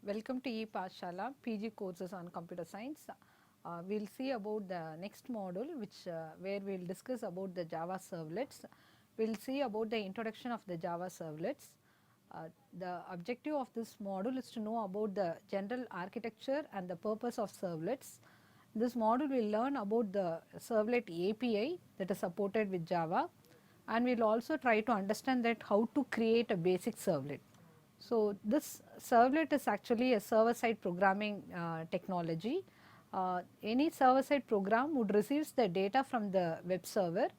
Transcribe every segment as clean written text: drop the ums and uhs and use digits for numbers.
Welcome to ePathshala PG courses on computer science. We will see about the next module where we will discuss about the Java servlets. We will see about the introduction of the Java servlets. The objective of this module is to know about the general architecture and the purpose of servlets. This module will learn about the servlet API that is supported with Java, and we will also try to understand that how to create a basic servlet. So, this servlet is actually a server-side programming technology. Any server-side program would receive the data from the web server.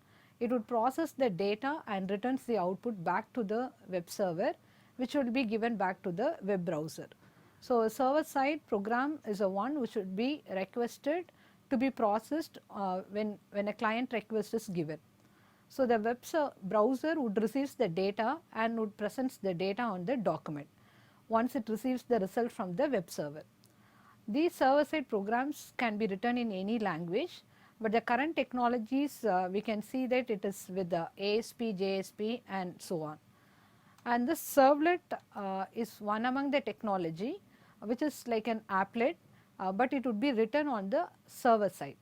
It would process the data and returns the output back to the web server, which will be given back to the web browser. So, a server-side program is a one which should be requested to be processed when a client request is given. So, the web browser would receive the data and would present the data on the document once it receives the result from the web server. These server-side programs can be written in any language, but the current technologies we can see that it is with the ASP, JSP and so on. And this servlet is one among the technology which is like an applet, but it would be written on the server side.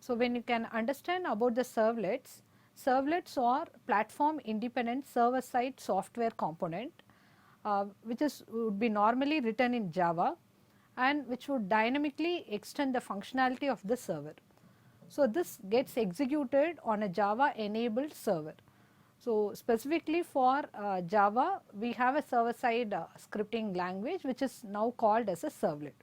So, when you can understand about the servlets, servlets are platform independent server side software component which would be normally written in Java and which would dynamically extend the functionality of the server. So, this gets executed on a Java enabled server. So, specifically for Java, we have a server side scripting language which is now called as a servlet.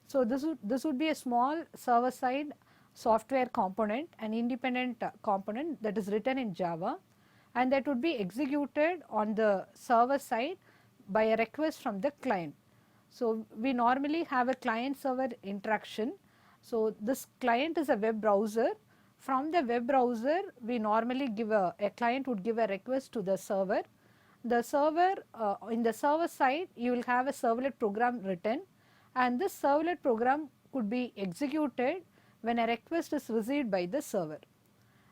So, this would be a small server side software component, an independent component that is written in Java, and that would be executed on the server side by a request from the client. So, we normally have a client server interaction. So, this client is a web browser. From the web browser, we normally give a client would give a request to the server. The server in the server side, you will have a servlet program written, and this servlet program could be executed when a request is received by the server.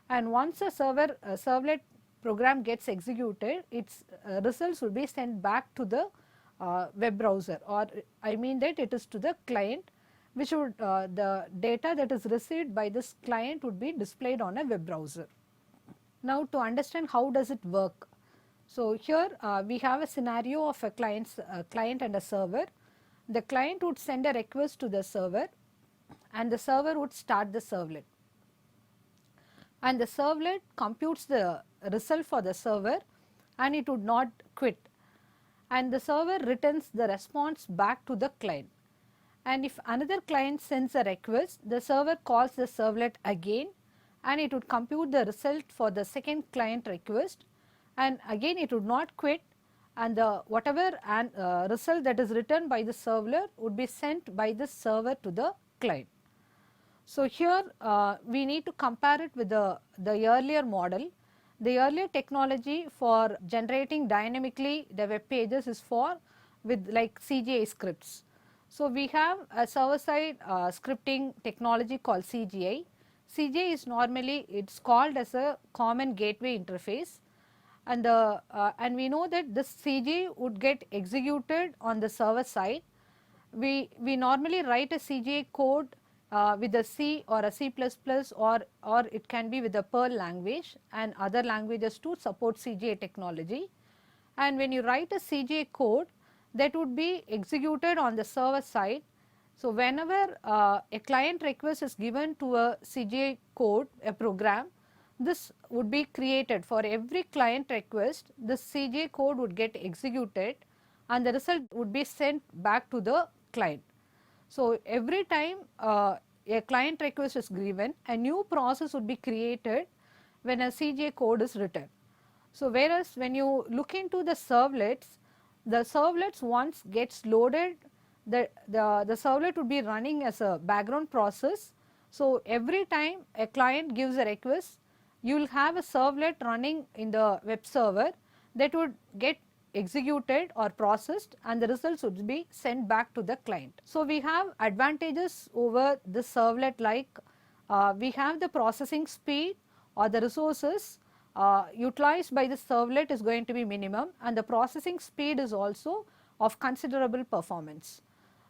And once a servlet program gets executed, its results will be sent back to the web browser, or I mean that it is to the client, which would the data that is received by this client would be displayed on a web browser. Now, to understand how does it work. So, here we have a scenario of a client and a server. The client would send a request to the server and the server would start the servlet, and the servlet computes the result for the server and it would not quit, and the server returns the response back to the client. And if another client sends a request, the server calls the servlet again and it would compute the result for the second client request, and again it would not quit, and the whatever result that is written by the servlet would be sent by the server to the client. So, here we need to compare it with the earlier model. The earlier technology for generating dynamically the web pages is with like CGI scripts. So, we have a server side scripting technology called CGI. CGI is normally it's called as a common gateway interface, and we know that this CGI would get executed on the server side. We normally write a CGI code with a C or a C++ or it can be with the Perl language, and other languages too support CGI technology. And when you write a CGI code, that would be executed on the server side. So, whenever a client request is given to a CGI code, a program, this would be created for every client request. This CGI code would get executed and the result would be sent back to the client. So, every time a client request is given, a new process would be created when a CGI code is written. So, whereas when you look into the servlets once gets loaded, the servlet would be running as a background process. So, every time a client gives a request, you will have a servlet running in the web server that would get executed or processed, and the results would be sent back to the client. So, we have advantages over the servlet, like we have the processing speed or the resources utilized by the servlet is going to be minimum, and the processing speed is also of considerable performance.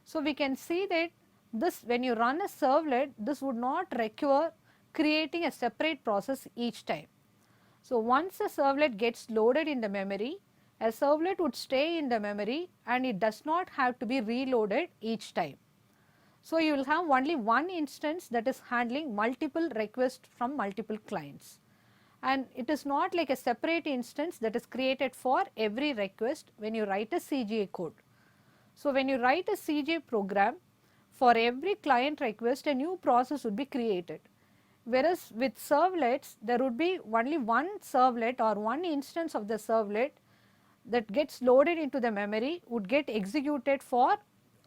So, we can see that this, when you run a servlet, this would not require creating a separate process each time. So, once a servlet gets loaded in the memory, a servlet would stay in the memory and it does not have to be reloaded each time. So, you will have only one instance that is handling multiple requests from multiple clients, and it is not like a separate instance that is created for every request when you write a CGA code. So, when you write a CGA program, for every client request a new process would be created, whereas with servlets there would be only one servlet or one instance of the servlet that gets loaded into the memory would get executed for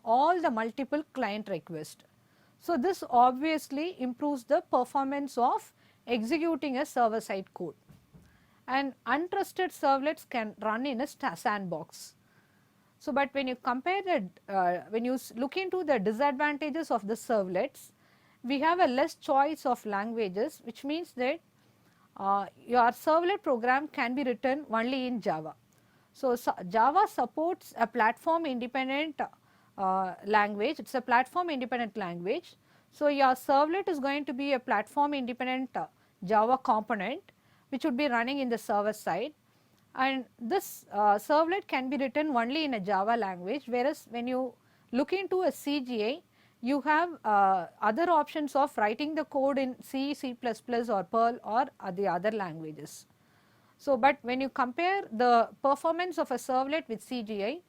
all the multiple client requests. So, this obviously improves the performance of executing a server side code, and untrusted servlets can run in a sandbox. So, but when you compare the, when you look into the disadvantages of the servlets, we have a less choice of languages, which means that your servlet program can be written only in Java. So, Java supports a platform independent language, it is a platform independent language. So, your servlet is going to be a platform independent Java component which would be running in the server side, and this servlet can be written only in a Java language, whereas when you look into a CGA, you have other options of writing the code in C, C++ or Perl or the other languages. So, but when you compare the performance of a servlet with CGI,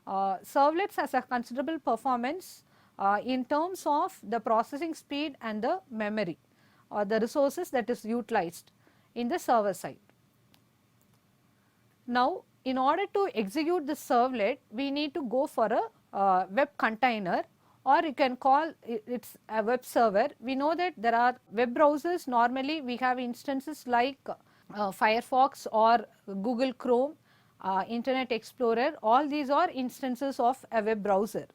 servlets has a considerable performance in terms of the processing speed and the memory or the resources that is utilized in the server side. Now, in order to execute the servlet, we need to go for a web container, or you can call it a web server. We know that there are web browsers, normally we have instances like Firefox or Google Chrome, Internet Explorer, all these are instances of a web browser.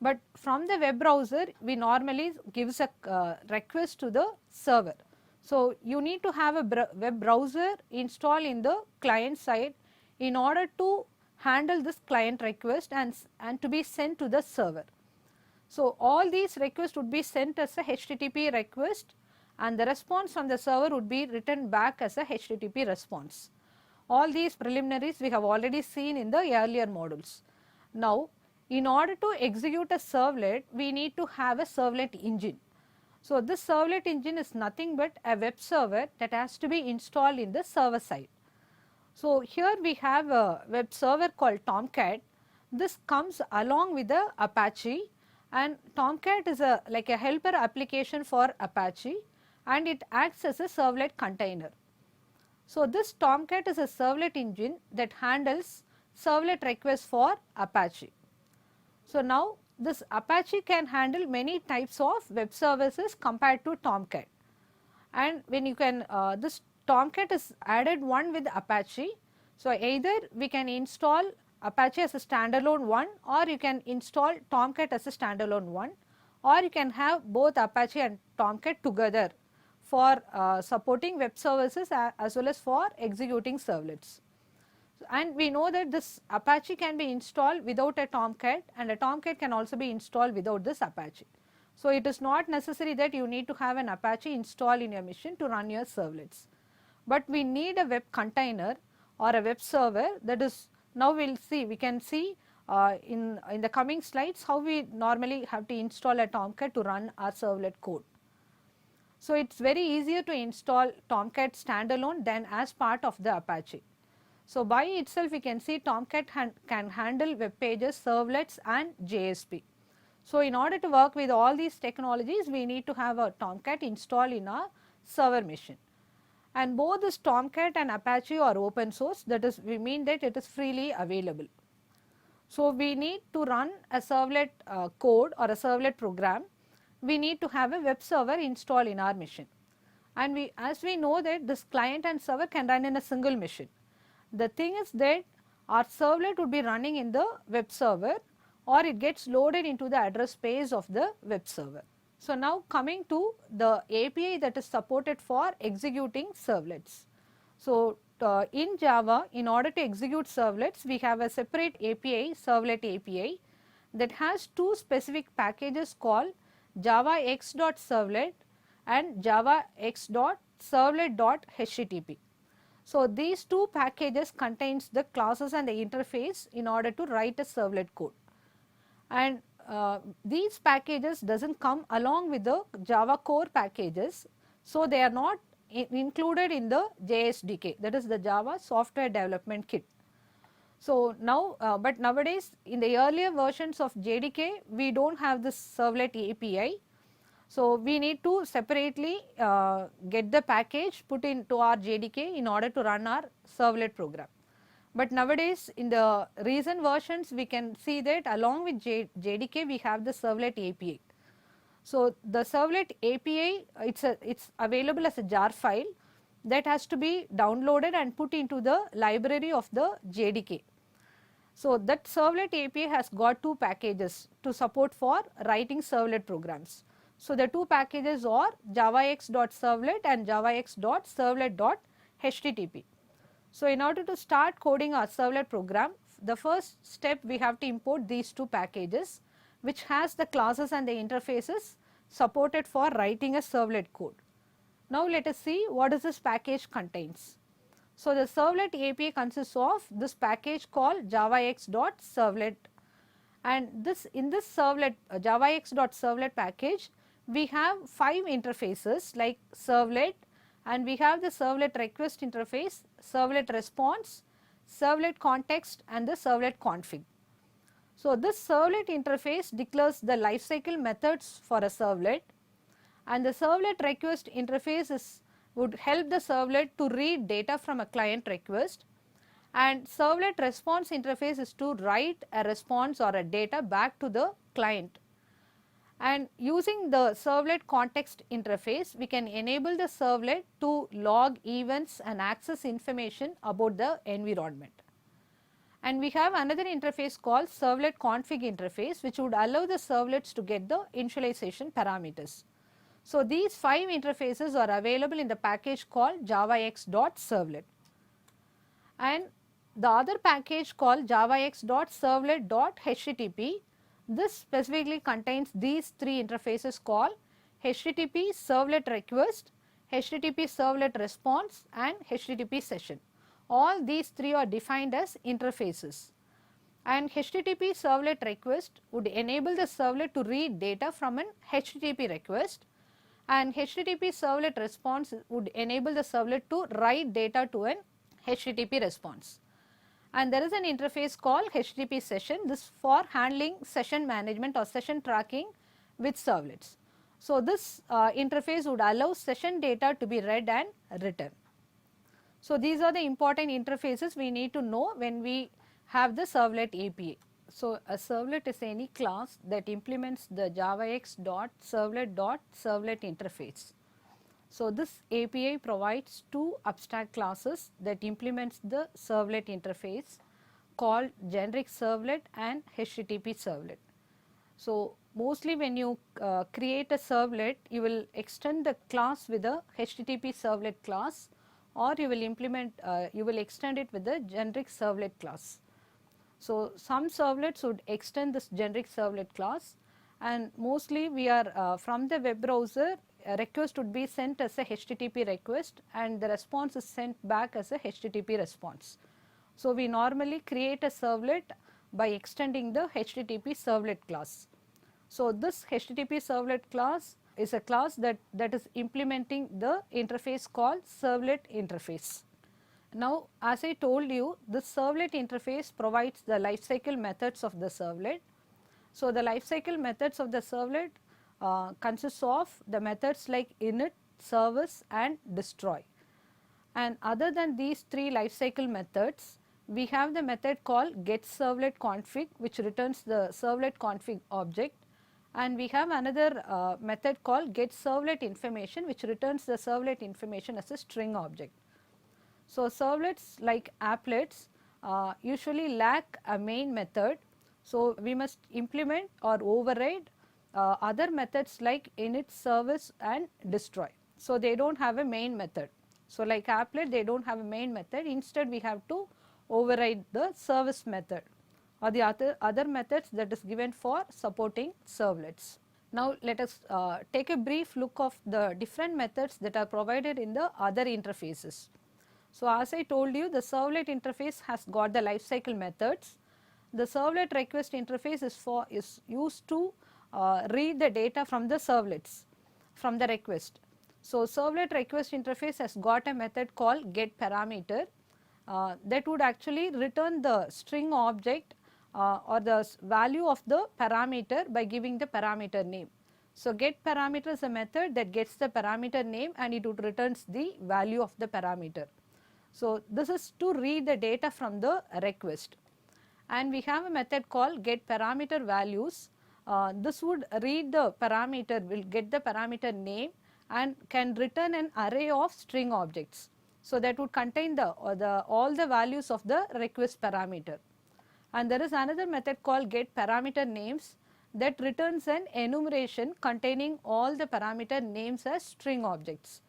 But from the web browser, we normally gives a request to the server. So, you need to have a web browser installed in the client side in order to handle this client request and to be sent to the server. So, all these requests would be sent as a HTTP request, and the response from the server would be written back as a HTTP response. All these preliminaries we have already seen in the earlier modules. Now, in order to execute a servlet, we need to have a servlet engine. So, this servlet engine is nothing but a web server that has to be installed in the server side. So, here we have a web server called Tomcat. This comes along with the Apache, and Tomcat is like a helper application for Apache, and it acts as a servlet container. So, this Tomcat is a servlet engine that handles servlet requests for Apache. So, now this Apache can handle many types of web services compared to Tomcat, and when you can this Tomcat is added one with Apache. So, either we can install Apache as a standalone one, or you can install Tomcat as a standalone one, or you can have both Apache and Tomcat together for supporting web services as well as for executing servlets. And we know that this Apache can be installed without a Tomcat, and a Tomcat can also be installed without this Apache. So, it is not necessary that you need to have an Apache installed in your machine to run your servlets, but we need a web container or a web server. That is, now we will see, we can see in the coming slides how we normally have to install a Tomcat to run our servlet code. So, it is very easier to install Tomcat standalone than as part of the Apache. So, by itself we can see Tomcat can handle web pages, servlets and JSP. So, in order to work with all these technologies, we need to have a Tomcat installed in our server machine. And both this Tomcat and Apache are open source, that is, we mean that it is freely available. So, we need to run a servlet code or a servlet program, we need to have a web server installed in our machine. And as we know that this client and server can run in a single machine. The thing is that our servlet would be running in the web server, or it gets loaded into the address space of the web server. So, now coming to the API that is supported for executing servlets. So, in Java, in order to execute servlets, we have a separate API, Servlet API, that has two specific packages called javax.servlet and javax.servlet.http. So, these two packages contains the classes and the interface in order to write a servlet code, and these packages does not come along with the Java core packages. So, they are not included in the JSDK, that is the Java Software Development Kit. So, now but nowadays in the earlier versions of JDK we do not have this servlet API. So, we need to separately get the package put into our JDK in order to run our servlet program. But nowadays in the recent versions we can see that along with JDK we have the servlet API. So, the servlet API it's available as a jar file that has to be downloaded and put into the library of the JDK. So, that servlet API has got two packages to support for writing servlet programs. So, the two packages are javax.servlet and javax.servlet.http. So, in order to start coding our servlet program, the first step we have to import these two packages, which has the classes and the interfaces supported for writing a servlet code. Now, let us see what is this package contains. So, the servlet API consists of this package called javax.servlet, and in this servlet javax.servlet package we have 5 interfaces like servlet, and we have the servlet request interface, servlet response, servlet context and the servlet config. So, this servlet interface declares the lifecycle methods for a servlet, and the servlet request interface would help the servlet to read data from a client request, and servlet response interface is to write a response or a data back to the client. And using the servlet context interface we can enable the servlet to log events and access information about the environment. And we have another interface called servlet config interface, which would allow the servlets to get the initialization parameters. So, these 5 interfaces are available in the package called javax.servlet, and the other package called javax.servlet.http, this specifically contains these 3 interfaces called HTTP servlet request, HTTP servlet response and HTTP session. All these 3 are defined as interfaces, and HTTP servlet request would enable the servlet to read data from an HTTP request, and HTTP servlet response would enable the servlet to write data to an HTTP response. And there is an interface called HTTP session, this for handling session management or session tracking with servlets. So, this interface would allow session data to be read and written. So, these are the important interfaces we need to know when we have the servlet API. So, a servlet is any class that implements the javax.servlet.servlet interface. So, this API provides 2 abstract classes that implements the servlet interface called generic servlet and HTTP servlet. So, mostly when you create a servlet, you will extend the class with a HTTP servlet class, or you will extend it with the generic servlet class. So, some servlets would extend this generic servlet class, and mostly we are from the web browser, a request would be sent as a HTTP request and the response is sent back as a HTTP response. So, we normally create a servlet by extending the HTTP servlet class. So, this HTTP servlet class is a class that is implementing the interface called servlet interface. Now, as I told you, this servlet interface provides the lifecycle methods of the servlet. So, the lifecycle methods of the servlet consists of the methods like init, service and destroy. And other than these 3 lifecycle methods, we have the method called getServletConfig, which returns the servlet config object, and we have another method called getServletInformation, which returns the servlet information as a string object. So, servlets like applets usually lack a main method. So, we must implement or override other methods like init, service and destroy. So, they do not have a main method. So, like applet, they do not have a main method, instead we have to override the service method or the other methods that is given for supporting servlets. Now, let us take a brief look of the different methods that are provided in the other interfaces. So, as I told you, the servlet interface has got the lifecycle methods. The servlet request interface is used to read the data from the servlets, from the request. So, servlet request interface has got a method called get parameter that would actually return the string object or the value of the parameter by giving the parameter name. So, get parameter is a method that gets the parameter name and it would returns the value of the parameter. So, this is to read the data from the request, and we have a method called get parameter values. This would read the parameter, will get the parameter name and can return an array of string objects. So, that would contain all the values of the request parameter. And there is another method called get parameter names that returns an enumeration containing all the parameter names as string objects.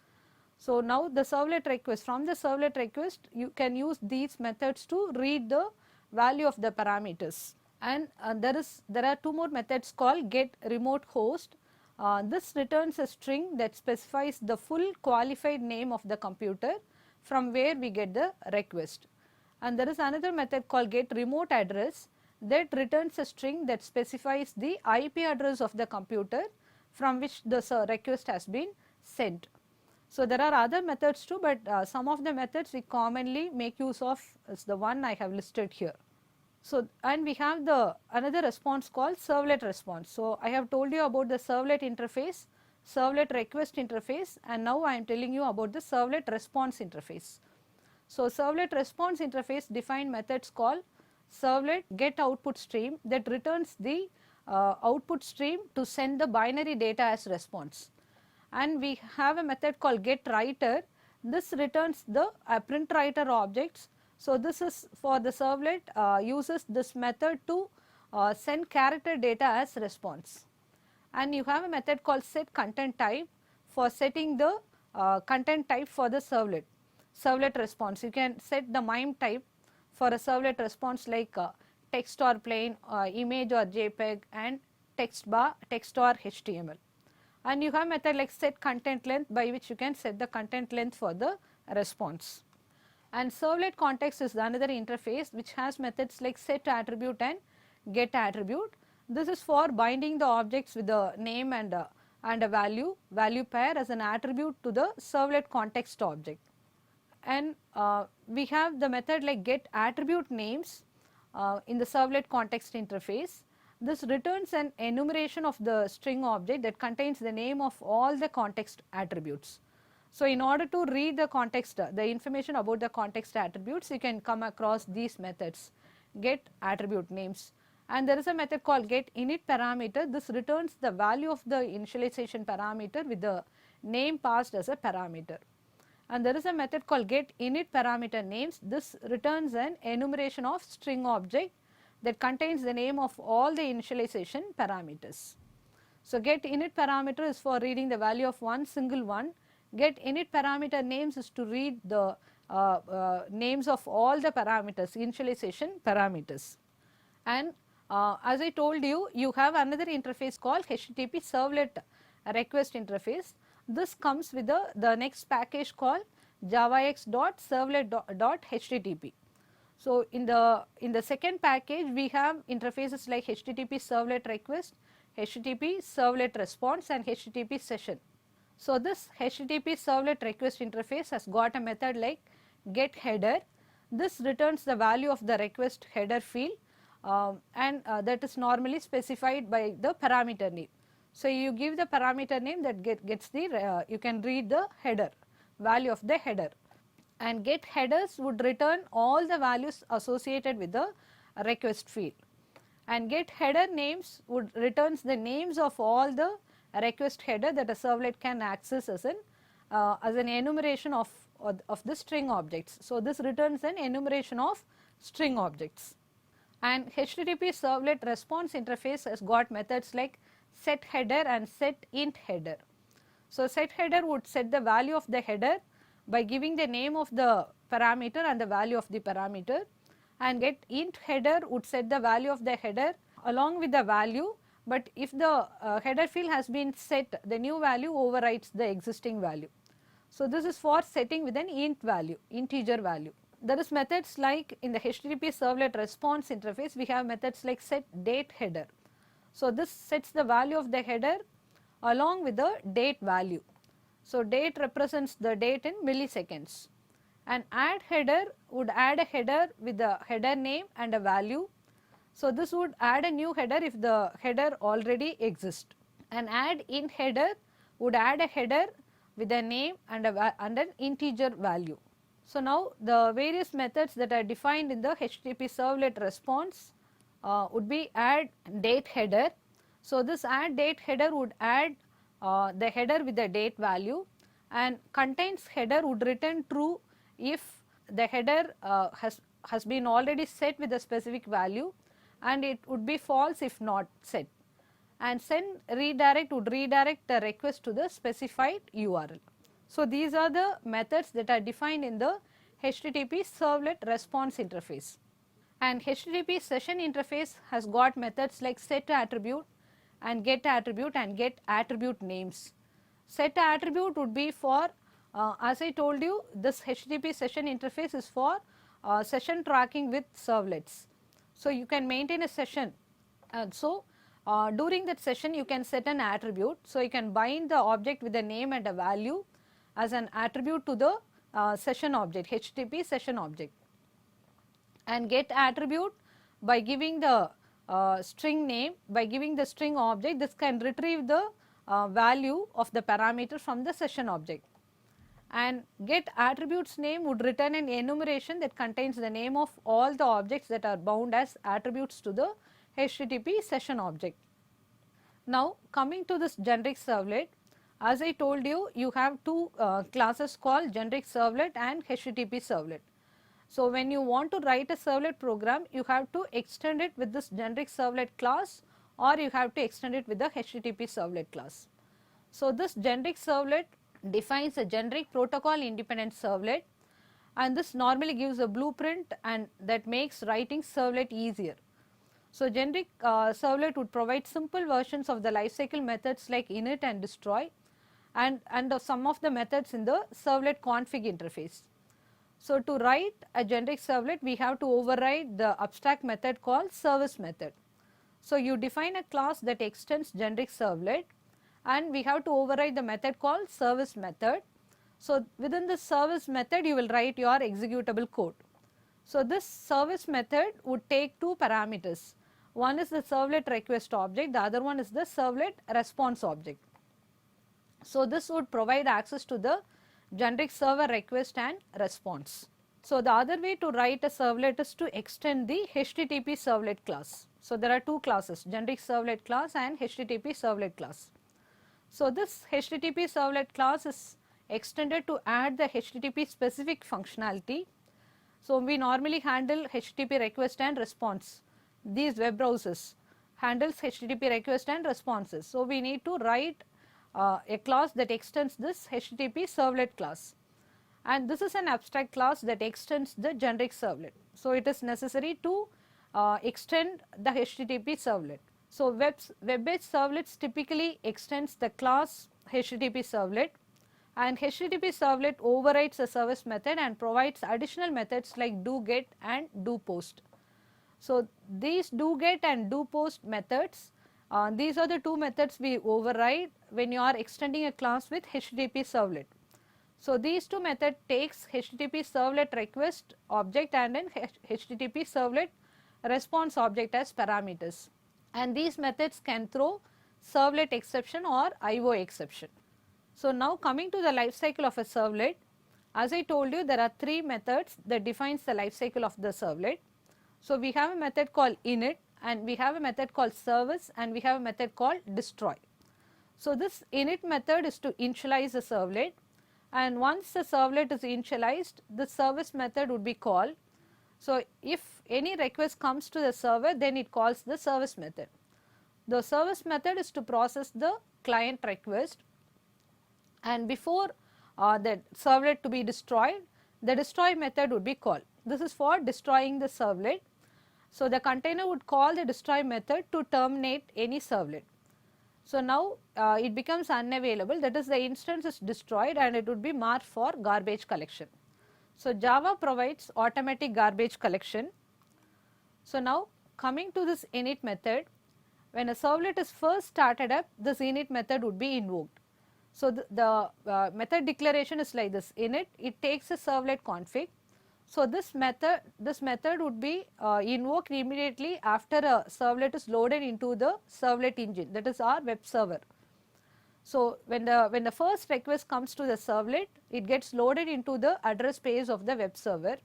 So, now the servlet request, from the servlet request you can use these methods to read the value of the parameters. And there are two more methods called get remote host. This returns a string that specifies the full qualified name of the computer from where we get the request. And there is another method called get remote address that returns a string that specifies the IP address of the computer from which the request has been sent. So, there are other methods too, but some of the methods we commonly make use of is the one I have listed here. So, and we have the another response called servlet response. So, I have told you about the servlet interface, servlet request interface, and now I am telling you about the servlet response interface. So, servlet response interface define methods called servlet get output stream that returns the output stream to send the binary data as response. And we have a method called get writer. This returns the print writer objects. So, this is for the servlet uses this method to send character data as response. And you have a method called set content type for setting the content type for the servlet response. You can set the MIME type for a servlet response like text or plain, image or JPEG, and text bar, text or HTML. And you have a method like set content length by which you can set the content length for the response. And servlet context is another interface which has methods like set attribute and get attribute. This is for binding the objects with a name and a value pair as an attribute to the servlet context object. And we have the method like get attribute names in the servlet context interface. This returns an enumeration of the string object that contains the name of all the context attributes. So, in order to read the context, the information about the context attributes, you can come across these methods, get attribute names. And there is a method called get init parameter. This returns the value of the initialization parameter with the name passed as a parameter. And there is a method called get init parameter names. This returns an enumeration of string object that contains the name of all the initialization parameters. So, get init parameter is for reading the value of one single one. Get init parameter names is to read the names of all the parameters, initialization parameters. And as I told you, you have another interface called HTTP servlet request interface. This comes with the next package called javax.servlet.http. So, in the second package we have interfaces like HTTP servlet request, HTTP servlet response, and HTTP session. So, this HTTP servlet request interface has got a method like get header. This returns the value of the request header field and that is normally specified by the parameter name. So, you give the parameter name that gets the you can read the header value of the header, and get headers would return all the values associated with the request field, and get header names would returns the names of all the request header that a servlet can access as an enumeration of the string objects. So, this returns an enumeration of string objects. And HTTP servlet response interface has got methods like set header and set int header. So, set header would set the value of the header by giving the name of the parameter and the value of the parameter, and get int header would set the value of the header along with the value, but if the header field has been set, the new value overwrites the existing value. So, this is for setting with an int value, integer value. There is methods like in the HTTP servlet response interface, we have methods like set date header. So, this sets the value of the header along with the date value. So, date represents the date in milliseconds, and add header would add a header with the header name and a value. So, this would add a new header if the header already exists, and add int header would add a header with a name and an integer value. So, now the various methods that are defined in the HTTP servlet response would be add date header. So, this add date header would add the header with the date value, and contains header would return true if the header has been already set with a specific value, and it would be false if not set. And send redirect would redirect the request to the specified URL. So, these are the methods that are defined in the HTTP servlet response interface. And HTTP session interface has got methods like set attribute and get attribute names. Set attribute would be for as I told you, this HTTP session interface is for session tracking with servlets. So, you can maintain a session, and so during that session you can set an attribute. So, you can bind the object with a name and a value as an attribute to the session object, HTTP session object, and get attribute by giving the string name, by giving the string object. This can retrieve the value of the parameter from the session object, and get attributes name would return an enumeration that contains the name of all the objects that are bound as attributes to the HTTP session object. Now, coming to this generic servlet, as I told you, you have two classes called generic servlet and HTTP servlet. So, when you want to write a servlet program, you have to extend it with this generic servlet class, or you have to extend it with the HTTP servlet class. So, this generic servlet defines a generic protocol independent servlet, and this normally gives a blueprint and that makes writing servlet easier. So, generic servlet would provide simple versions of the lifecycle methods like init and destroy, and some of the methods in the servlet config interface. So, to write a generic servlet, we have to override the abstract method called service method. So, you define a class that extends generic servlet, and we have to override the method called service method. So, within the service method you will write your executable code. So, this service method would take two parameters. One is the servlet request object, the other one is the servlet response object. So, this would provide access to the generic server request and response. So, the other way to write a servlet is to extend the HTTP servlet class. So, there are two classes, generic servlet class and HTTP servlet class. So, this HTTP servlet class is extended to add the HTTP specific functionality. So, we normally handle HTTP request and response. These web browsers handles HTTP request and responses. So, we need to write a class that extends this HTTP servlet class, and this is an abstract class that extends the generic servlet. So, it is necessary to extend the HTTP servlet. So, web-based servlets typically extends the class HTTP servlet, and HTTP servlet overrides a service method and provides additional methods like do get and do post. So, these do get and do post methods, these are the two methods we override when you are extending a class with HTTP servlet. So, these two methods takes HTTP servlet request object and an HTTP servlet response object as parameters, and these methods can throw servlet exception or IO exception. So, now coming to the life cycle of a servlet, as I told you, there are three methods that defines the life cycle of the servlet. So, we have a method called init, and we have a method called service, and we have a method called destroy. So, this init method is to initialize a servlet, and once the servlet is initialized, the service method would be called. So, if any request comes to the server, then it calls the service method. The service method is to process the client request, and before the servlet to be destroyed, the destroy method would be called. This is for destroying the servlet. So, the container would call the destroy method to terminate any servlet. So, now it becomes unavailable, that is the instance is destroyed and it would be marked for garbage collection. So, Java provides automatic garbage collection. So, now coming to this init method, when a servlet is first started up, this init method would be invoked. So, the method declaration is like this: init, it takes a servlet config. So, this method would be invoked immediately after a servlet is loaded into the servlet engine, that is our web server. So, when the first request comes to the servlet, it gets loaded into the address space of the web server.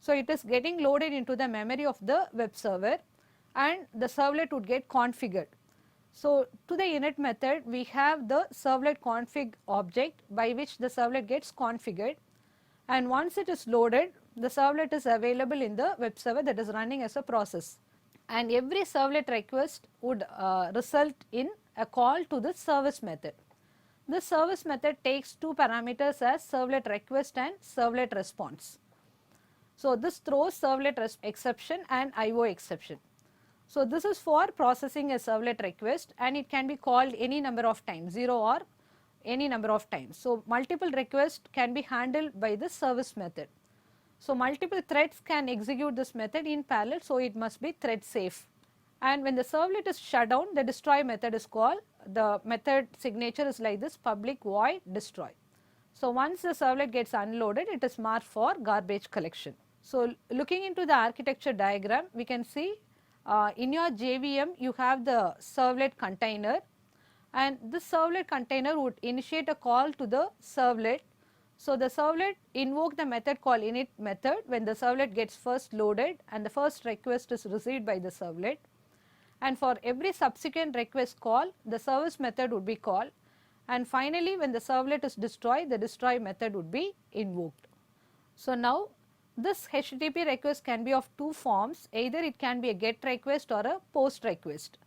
So, it is getting loaded into the memory of the web server and the servlet would get configured. So, to the init method, we have the servlet config object by which the servlet gets configured, and once it is loaded, the servlet is available in the web server that is running as a process, and every servlet request would result in a call to the service method. This service method takes two parameters as servlet request and servlet response. So, this throws servlet exception and IO exception. So, this is for processing a servlet request and it can be called any number of times, 0 or any number of times. So, multiple requests can be handled by this service method. So, multiple threads can execute this method in parallel, so it must be thread safe. And when the servlet is shut down, the destroy method is called. The method signature is like this: public void destroy. So, once the servlet gets unloaded, it is marked for garbage collection. So, looking into the architecture diagram, we can see in your JVM you have the servlet container, and this servlet container would initiate a call to the servlet. So, the servlet invoke the method called init method when the servlet gets first loaded and the first request is received by the servlet, and for every subsequent request call, the service method would be called, and finally when the servlet is destroyed, the destroy method would be invoked. So, now this HTTP request can be of two forms: either it can be a get request or a post request.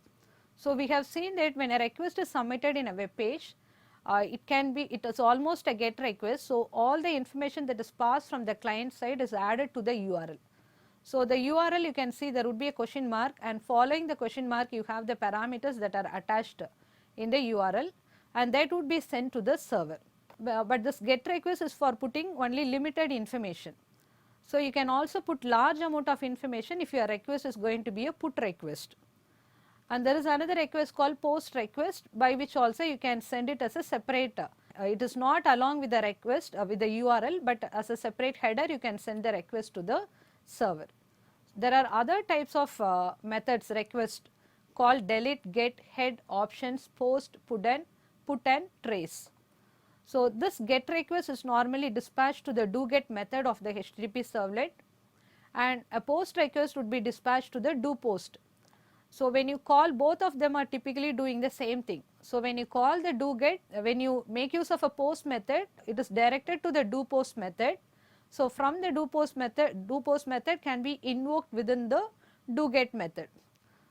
So, we have seen that when a request is submitted in a web page, it is almost a get request. So, all the information that is passed from the client side is added to the URL. So, the URL you can see there would be a question mark, and following the question mark you have the parameters that are attached in the URL, and that would be sent to the server. But this get request is for putting only limited information. So, you can also put large amount of information if your request is going to be a put request. And there is another request called post request, by which also you can send it as a separate, it is not along with the request with the URL, but as a separate header you can send the request to the server. There are other types of methods request called delete, get, head, options, post, put and trace. So, this get request is normally dispatched to the do get method of the HTTP servlet, and a post request would be dispatched to the do post. So, when you call, both of them are typically doing the same thing. So, when you call the do get, when you make use of a post method, it is directed to the do post method. So, from the do post method can be invoked within the do get method.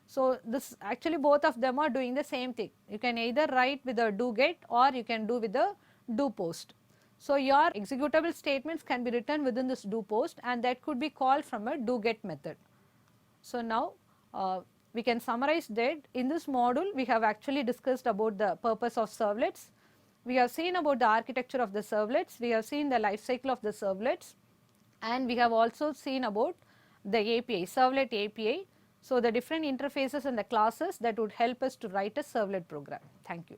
So, this actually both of them are doing the same thing. You can either write with a do get or you can do with the do post. So, your executable statements can be written within this do post, and that could be called from a do get method. So, now we can summarize that in this module we have actually discussed about the purpose of servlets. We have seen about the architecture of the servlets, we have seen the life cycle of the servlets, and we have also seen about the API, servlet API. So, the different interfaces and the classes that would help us to write a servlet program. Thank you.